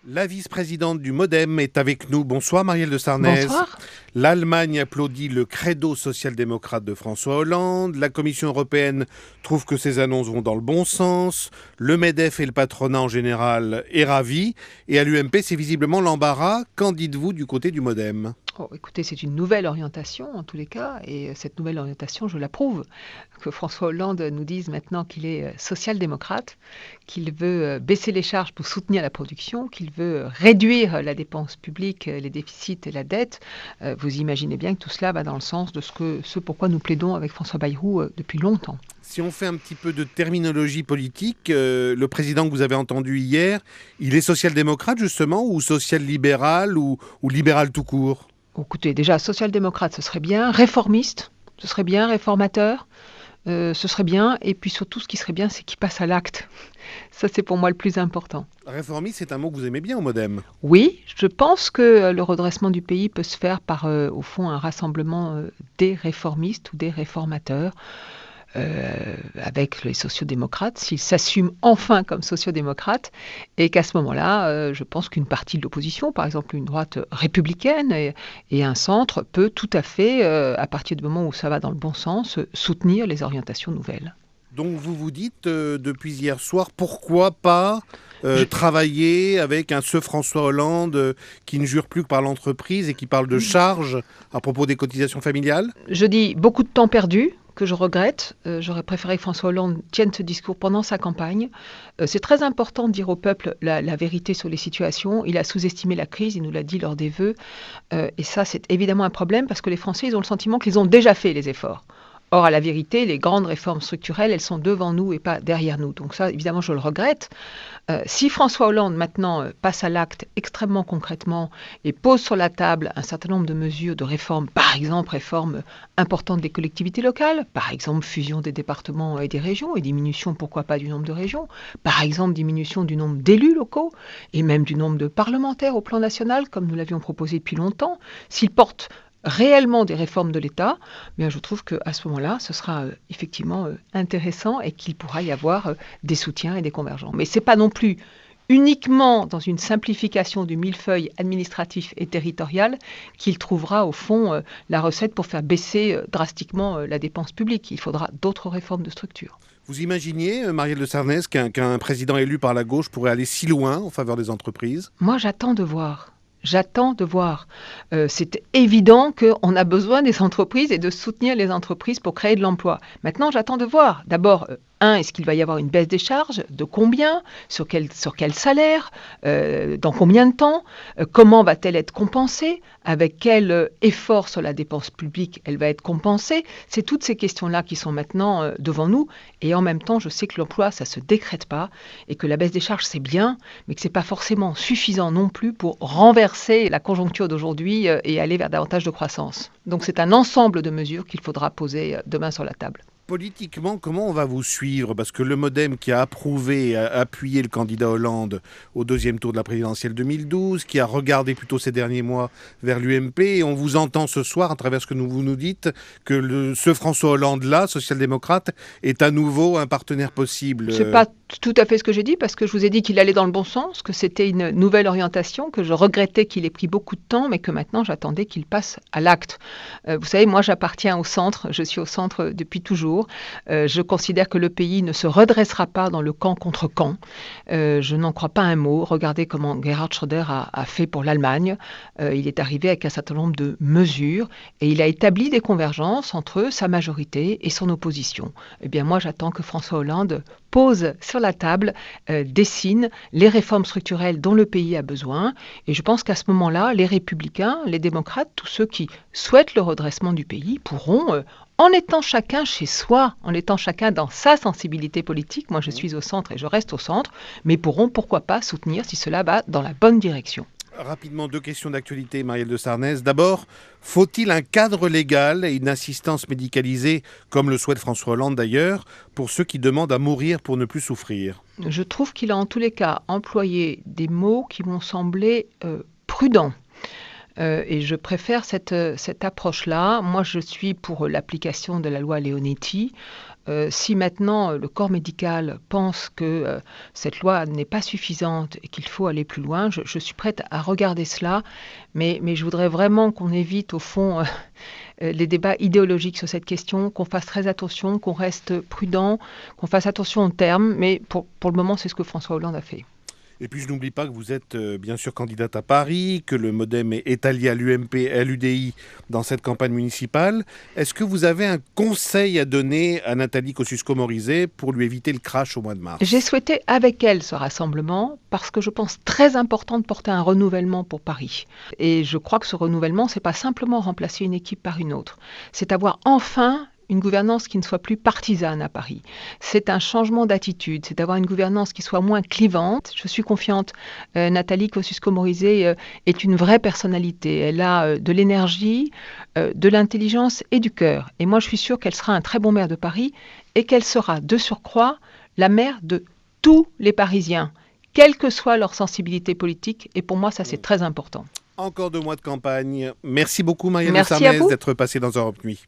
La vice-présidente du MoDem est avec nous. Bonsoir Marielle de Sarnez. Bonsoir. L'Allemagne applaudit le credo social-démocrate de François Hollande. La Commission européenne trouve que ces annonces vont dans le bon sens. Le MEDEF et le patronat en général est ravi. Et à l'UMP, c'est visiblement l'embarras. Qu'en dites-vous du côté du MoDem ? Oh, écoutez, c'est une nouvelle orientation en tous les cas, et cette nouvelle orientation, je l'approuve. Que François Hollande nous dise maintenant qu'il est social-démocrate, qu'il veut baisser les charges pour soutenir la production, qu'il veut réduire la dépense publique, les déficits et la dette. Vous imaginez bien que tout cela va dans le sens de ce pourquoi nous plaidons avec François Bayrou depuis longtemps. Si on fait un petit peu de terminologie politique, le président que vous avez entendu hier, il est social-démocrate justement, ou social-libéral, ou libéral tout court ? Écoutez, déjà, social-démocrate, ce serait bien. Réformiste, ce serait bien. Réformateur, ce serait bien. Et puis surtout, ce qui serait bien, c'est qu'il passe à l'acte. Ça, c'est pour moi le plus important. Réformiste, c'est un mot que vous aimez bien au MoDem. Oui, je pense que le redressement du pays peut se faire par, au fond, un rassemblement des réformistes ou des réformateurs. Avec les sociodémocrates, s'ils s'assument enfin comme sociodémocrates, et qu'à ce moment-là, je pense qu'une partie de l'opposition, par exemple une droite républicaine et un centre, peut tout à fait, à partir du moment où ça va dans le bon sens, soutenir les orientations nouvelles. Donc vous vous dites depuis hier soir, pourquoi pas Je, travailler avec ce François Hollande qui ne jure plus que par l'entreprise et qui parle de charges à propos des cotisations familiales ? je dis beaucoup de temps perdu, que je regrette. J'aurais préféré que François Hollande tienne ce discours pendant sa campagne. C'est très important de dire au peuple la vérité sur les situations. Il a sous-estimé la crise, il nous l'a dit lors des vœux. Et ça, c'est évidemment un problème parce que les Français, ils ont le sentiment qu'ils ont déjà fait les efforts. Or, à la vérité, les grandes réformes structurelles, elles sont devant nous et pas derrière nous. Donc ça, évidemment, je le regrette. Si François Hollande, maintenant, passe à l'acte extrêmement concrètement et pose sur la table un certain nombre de mesures de réformes, par exemple, réforme importante des collectivités locales, par exemple, fusion des départements et des régions et diminution, pourquoi pas, du nombre de régions, par exemple, diminution du nombre d'élus locaux et même du nombre de parlementaires au plan national, comme nous l'avions proposé depuis longtemps, s'il porte réellement des réformes de l'État, bien je trouve qu'à ce moment-là, ce sera effectivement intéressant et qu'il pourra y avoir des soutiens et des convergences. Mais ce n'est pas non plus uniquement dans une simplification du millefeuille administratif et territorial qu'il trouvera au fond la recette pour faire baisser drastiquement la dépense publique. Il faudra d'autres réformes de structure. Vous imaginiez, Marielle de Sarnez, qu'un président élu par la gauche pourrait aller si loin en faveur des entreprises ? Moi, j'attends de voir. J'attends de voir. C'est évident qu'on a besoin des entreprises et de soutenir les entreprises pour créer de l'emploi. Maintenant, j'attends de voir. D'abord, est-ce qu'il va y avoir une baisse des charges ? De combien ? Sur quel salaire ? Dans combien de temps ? Comment va-t-elle être compensée ? Avec quel effort sur la dépense publique elle va être compensée ? C'est toutes ces questions-là qui sont maintenant devant nous. Et en même temps, je sais que l'emploi, ça ne se décrète pas et que la baisse des charges, c'est bien, mais que ce n'est pas forcément suffisant non plus pour renverser la conjoncture d'aujourd'hui et aller vers davantage de croissance. Donc c'est un ensemble de mesures qu'il faudra poser demain sur la table. Politiquement, comment on va vous suivre ? Parce que le MoDem qui a approuvé, a appuyé le candidat Hollande au deuxième tour de la présidentielle 2012, qui a regardé plutôt ces derniers mois vers l'UMP, et on vous entend ce soir, à travers ce que vous nous dites, que ce François Hollande-là, social-démocrate, est à nouveau un partenaire possible. C'est pas tout à fait ce que j'ai dit, parce que je vous ai dit qu'il allait dans le bon sens, que c'était une nouvelle orientation, que je regrettais qu'il ait pris beaucoup de temps, mais que maintenant j'attendais qu'il passe à l'acte. Vous savez, moi j'appartiens au centre, je suis au centre depuis toujours. Je considère que le pays ne se redressera pas dans le camp contre camp. Je n'en crois pas un mot. Regardez comment Gerhard Schröder a fait pour l'Allemagne. Il est arrivé avec un certain nombre de mesures et il a établi des convergences entre sa majorité et son opposition. Eh bien moi j'attends que François Hollande pose sur la table, dessine les réformes structurelles dont le pays a besoin. Et je pense qu'à ce moment-là, les républicains, les démocrates, tous ceux qui souhaitent le redressement du pays pourront, en étant chacun chez soi, en étant chacun dans sa sensibilité politique, moi je suis au centre et je reste au centre, mais pourront pourquoi pas soutenir si cela va dans la bonne direction. Rapidement, deux questions d'actualité, Marielle de Sarnez. D'abord, faut-il un cadre légal et une assistance médicalisée, comme le souhaite François Hollande d'ailleurs, pour ceux qui demandent à mourir pour ne plus souffrir ? Je trouve qu'il a en tous les cas employé des mots qui m'ont semblé prudents. Et je préfère cette approche-là. Moi, je suis pour l'application de la loi Leonetti. Si maintenant le corps médical pense que cette loi n'est pas suffisante et qu'il faut aller plus loin, je suis prête à regarder cela, mais je voudrais vraiment qu'on évite au fond les débats idéologiques sur cette question, qu'on fasse très attention, qu'on reste prudent, qu'on fasse attention aux termes, mais pour le moment c'est ce que François Hollande a fait. Et puis je n'oublie pas que vous êtes bien sûr candidate à Paris, que le MoDem est allié à l'UMP et à l'UDI dans cette campagne municipale. Est-ce que vous avez un conseil à donner à Nathalie Kosciusko-Morizet pour lui éviter le crash au mois de J'ai mars? souhaité avec elle ce rassemblement parce que je pense très important de porter un renouvellement pour Paris. Et je crois que ce renouvellement, c'est pas simplement remplacer une équipe par une autre, c'est avoir enfin une gouvernance qui ne soit plus partisane à Paris. C'est un changement d'attitude, c'est d'avoir une gouvernance qui soit moins clivante. Je suis confiante, Nathalie Kosciusko-Morizet est une vraie personnalité. Elle a de l'énergie, de l'intelligence et du cœur. Et moi, je suis sûre qu'elle sera un très bon maire de Paris et qu'elle sera, de surcroît, la maire de tous les Parisiens, quelle que soit leur sensibilité politique. Et pour moi, ça, c'est très important. Encore 2 mois de campagne. Merci beaucoup Marielle de Merci à Sarnez vous. d'être passée dans Europe Nuit.